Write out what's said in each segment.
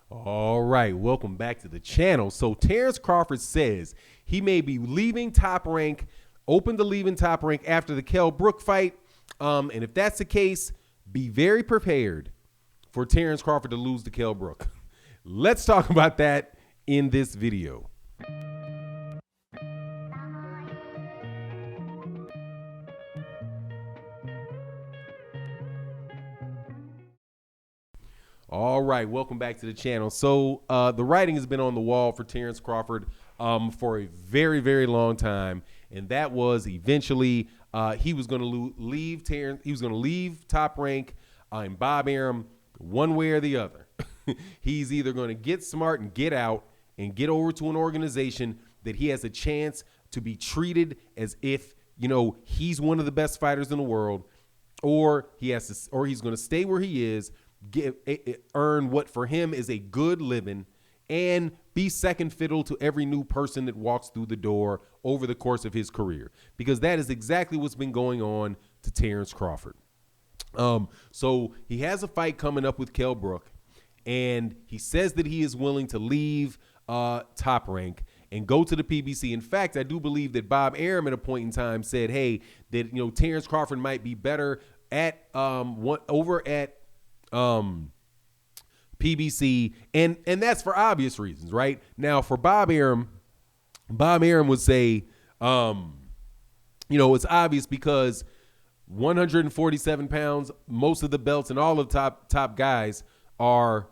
All right, welcome back to the channel. So Terence Crawford says he may be leaving Top Rank, open to leaving Top Rank after the Kell Brook fight. And if that's the case, be very prepared for Terence Crawford to lose to Kell Brook. Let's talk about that in this video. All right, welcome back to the channel. So the writing has been on the wall for Terence Crawford for a very, very long time, and that was eventually he was going to leave Terence. He was going to leave Top Rank and Bob Arum one way or the other. He's either going to get smart and get out and get over to an organization that he has a chance to be treated as if, you know, he's one of the best fighters in the world, or he's going to stay where he is, earn what for him is a good living, and be second fiddle to every new person that walks through the door over the course of his career, because that is exactly what's been going on to Terence Crawford. So he has a fight coming up with Kell Brook, and he says that he is willing to leave Top Rank and go to the PBC. In fact, I do believe that Bob Arum at a point in time said, hey, that, you know, Terence Crawford might be better at over at PBC, and that's for obvious reasons, right? Now, for Bob Arum would say, you know, it's obvious because 147 pounds, most of the belts and all of the top guys are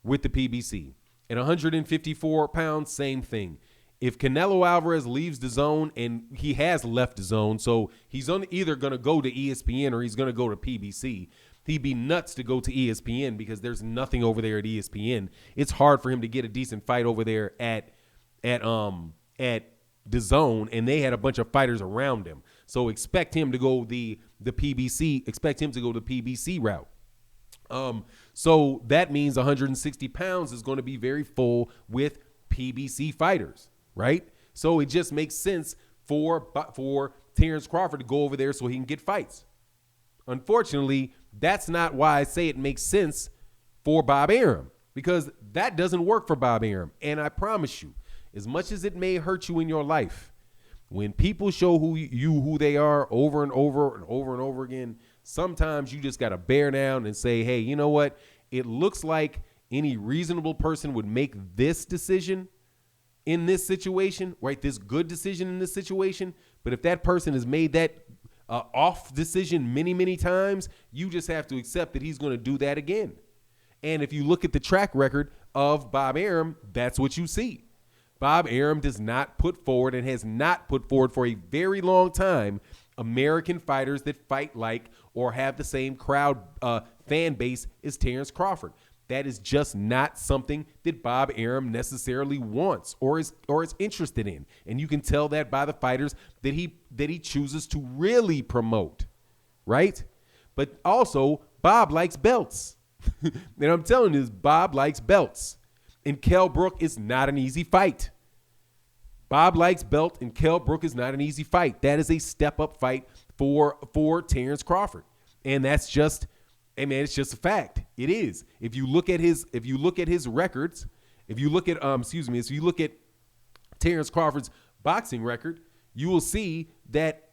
with the PBC. At 154 pounds, same thing. If Canelo Alvarez leaves the zone, and he has left the zone, so he's either going to go to ESPN or he's going to go to PBC. He'd be nuts to go to ESPN because there's nothing over there at ESPN. It's hard for him to get a decent fight over there at the zone, and they had a bunch of fighters around him. So expect him to go the PBC. Expect him to go the PBC route. So that means 160 pounds is going to be very full with PBC fighters, right? So it just makes sense for Terence Crawford to go over there so he can get fights. Unfortunately, that's not why I say it makes sense for Bob Arum, because that doesn't work for Bob Arum. And I promise you, as much as it may hurt you in your life, when people show who they are over and over and over and over again, sometimes you just got to bear down and say, hey, you know what? It looks like any reasonable person would make this decision in this situation, right? This good decision in this situation. But if that person has made that off decision many times, you just have to accept that he's going to do that again. And if you look at the track record of Bob Arum, that's what you see. Bob Arum does not put forward, and has not put forward for a very long time, American fighters that fight like or have the same crowd fan base as Terence Crawford. That is just not something that Bob Arum necessarily wants or is interested in. And you can tell that by the fighters that he chooses to really promote, right? But also, Bob likes belts. And I'm telling you, Bob likes belts. And Kell Brook is not an easy fight. Bob likes belt, and Kell Brook is not an easy fight. That is a step-up fight for Terence Crawford. And that's just, hey man, it's just a fact. It is. If you look at his records, if you look at Terence Crawford's boxing record, you will see that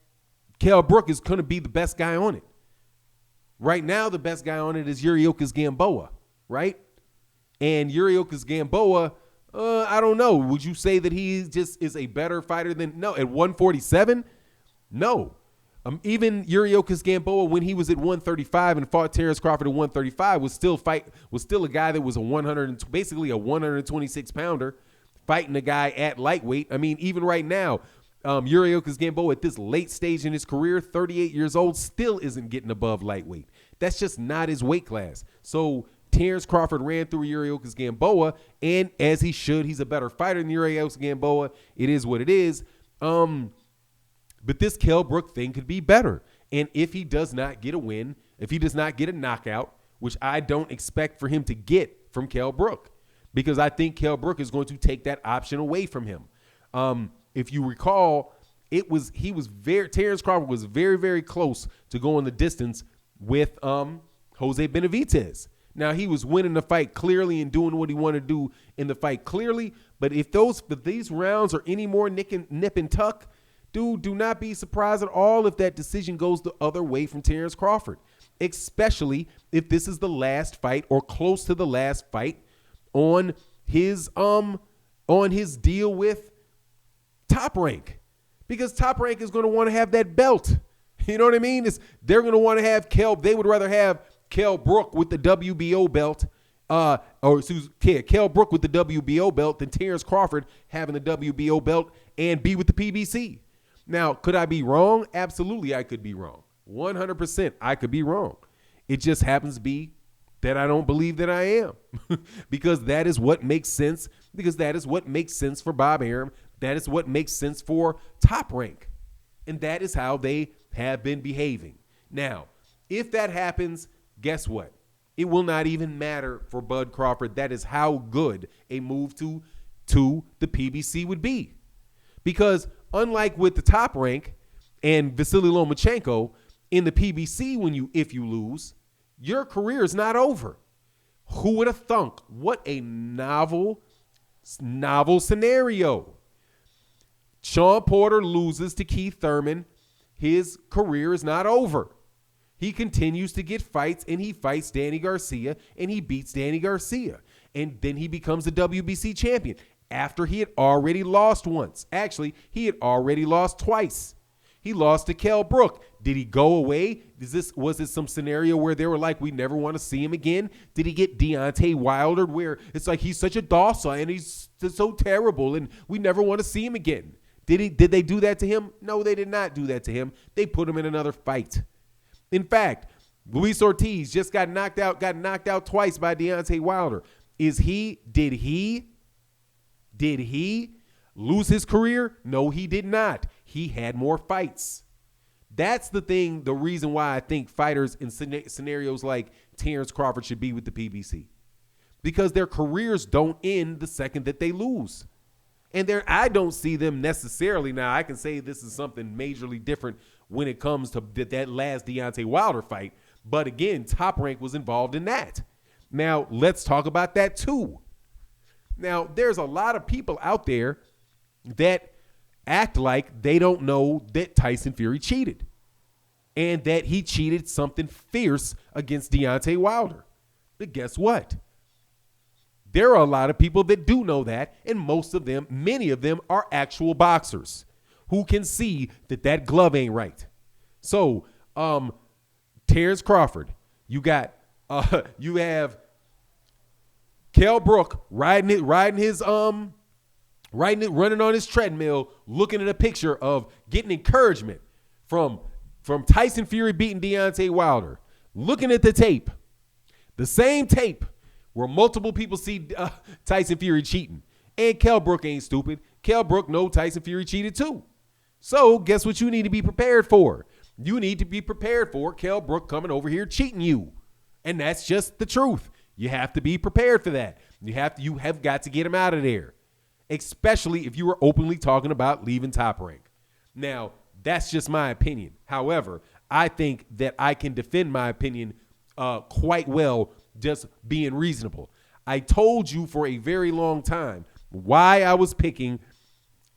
Kell Brook is going to be the best guy on it. Right now, the best guy on it is Yuriorkis Gamboa, right? And Yuriorkis Gamboa, I don't know. Would you say that he just is a better fighter than, no, at 147? No. Even Yuriorkis Gamboa, when he was at 135 and fought Terence Crawford at 135, was still a guy that was basically a 126 pounder fighting a guy at lightweight. I mean, even right now, Yuriorkis Gamboa at this late stage in his career, 38 years old, still isn't getting above lightweight. That's just not his weight class. So Terence Crawford ran through Yuriorkis Gamboa, and as he should, he's a better fighter than Yuriorkis Gamboa. It is what it is. But this Kell Brook thing could be better. And if he does not get a win, if he does not get a knockout, which I don't expect for him to get from Kell Brook, because I think Kell Brook is going to take that option away from him. If you recall, Terence Crawford was very, very close to going the distance with Jose Benavidez. Now, he was winning the fight clearly and doing what he wanted to do in the fight clearly. But if these rounds are any more nip and tuck, dude, do not be surprised at all if that decision goes the other way from Terence Crawford, especially if this is the last fight or close to the last fight on his deal with Top Rank, because Top Rank is going to want to have that belt. You know what I mean? They're going to want to have they would rather have Kell Brook with the WBO belt, Kell Brook with the WBO belt than Terence Crawford having the WBO belt and be with the PBC. Now, could I be wrong? Absolutely, I could be wrong. 100% I could be wrong. It just happens to be that I don't believe that I am because that is what makes sense, because that is what makes sense for Bob Arum. That is what makes sense for Top Rank. And that is how they have been behaving. Now, if that happens, guess what? It will not even matter for Bud Crawford. That is how good a move to the PBC would be. Because unlike with the Top Rank and Vasily Lomachenko, in the PBC, if you lose, your career is not over. Who would have thunk? What a novel scenario. Sean Porter loses to Keith Thurman. His career is not over. He continues to get fights, and he fights Danny Garcia, and he beats Danny Garcia. And then he becomes the WBC champion after he had already lost once. Actually, he had already lost twice. He lost to Kell Brook. Did he go away? Was this some scenario where they were like, we never want to see him again? Did he get Deontay Wilder, where it's like he's such a docile and he's so terrible and we never want to see him again? Did they do that to him? No, they did not do that to him. They put him in another fight. In fact, Luis Ortiz just got knocked out twice by Deontay Wilder. Did he lose his career? No, he did not. He had more fights. That's the reason why I think fighters in scenarios like Terence Crawford should be with the PBC. Because their careers don't end the second that they lose. And I don't see them necessarily. Now, I can say this is something majorly different when it comes to that last Deontay Wilder fight. But again, Top Rank was involved in that. Now, let's talk about that too. Now, there's a lot of people out there that act like they don't know that Tyson Fury cheated and that he cheated something fierce against Deontay Wilder. But guess what? There are a lot of people that do know that, and many of them are actual boxers who can see that glove ain't right. So, Terence Crawford, you have Kell Brook running on his treadmill, looking at a picture of getting encouragement from Tyson Fury beating Deontay Wilder, looking at the tape, the same tape where multiple people see Tyson Fury cheating. And Kell Brook ain't stupid. Kell Brook knows Tyson Fury cheated too. So guess what you need to be prepared for? You need to be prepared for Kell Brook coming over here cheating you. And that's just the truth. You have to be prepared for that. You have got to get him out of there. Especially if you were openly talking about leaving Top Rank. Now, that's just my opinion. However, I think that I can defend my opinion quite well just being reasonable. I told you for a very long time why I was picking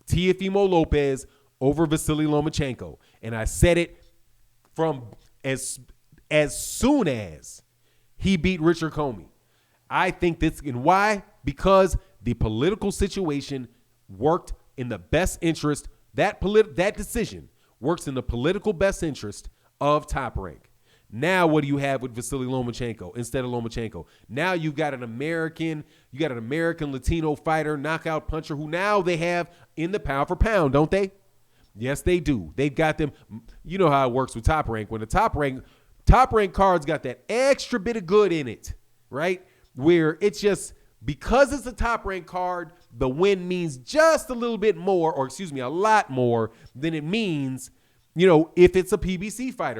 Teofimo Lopez over Vasily Lomachenko. And I said it from as soon as he beat Richard Comey. I think this, and why? Because the political situation worked in the best interest. That decision works in the political best interest of Top Rank. Now, what do you have with Vasily Lomachenko instead of Lomachenko? Now you've got an American Latino fighter, knockout puncher, who now they have in the pound for pound, don't they? Yes, they do. They've got them. You know how it works with Top Rank. When the Top Rank card's got that extra bit of good in it, right? Where it's just, because it's a Top Rank card, the win means just a little bit more, or excuse me, a lot more than it means, if it's a PBC fight.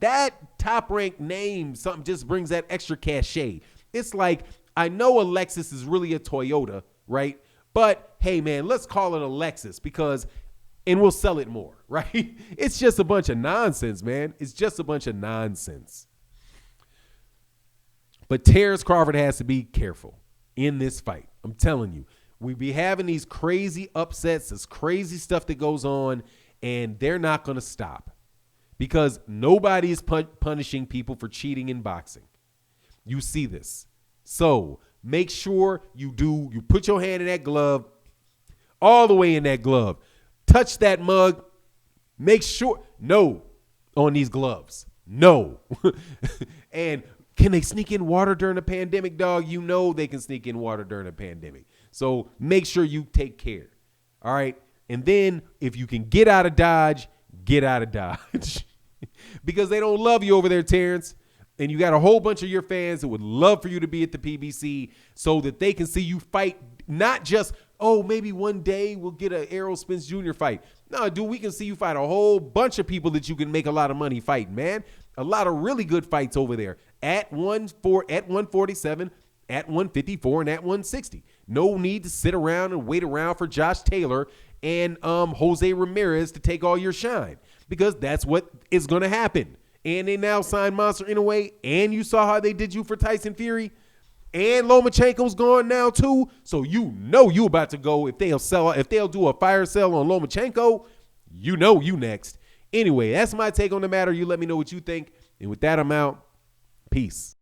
That Top Rank name, something just brings that extra cachet. It's like, I know a Lexus is really a Toyota, right? But hey, man, let's call it a Lexus and we'll sell it more, right? It's just a bunch of nonsense, man. It's just a bunch of nonsense. But Terence Crawford has to be careful in this fight. I'm telling you, we be having these crazy upsets, this crazy stuff that goes on, and they're not going to stop because nobody is punishing people for cheating in boxing. You see this. So make sure you put your hand in that glove, all the way in that glove. Touch that mug. Make sure, no, on these gloves. No. And can they sneak in water during a pandemic, dog? You know they can sneak in water during a pandemic. So make sure you take care. All right. And then if you can get out of Dodge, get out of Dodge. Because they don't love you over there, Terrence. And you got a whole bunch of your fans that would love for you to be at the PBC so that they can see you fight, not just, oh, maybe one day we'll get an Errol Spence Jr. fight. No, dude, we can see you fight a whole bunch of people that you can make a lot of money fighting, man. A lot of really good fights over there at 147, at 154, and at 160. No need to sit around and wait around for Josh Taylor and Jose Ramirez to take all your shine, because that's what is going to happen. And they now signed Monster Inoue, and you saw how they did you for Tyson Fury, and Lomachenko's gone now too. So you know you about to go. If they'll do a fire sale on Lomachenko, you know you next. Anyway, that's my take on the matter. You let me know what you think. And with that, I'm out. Peace.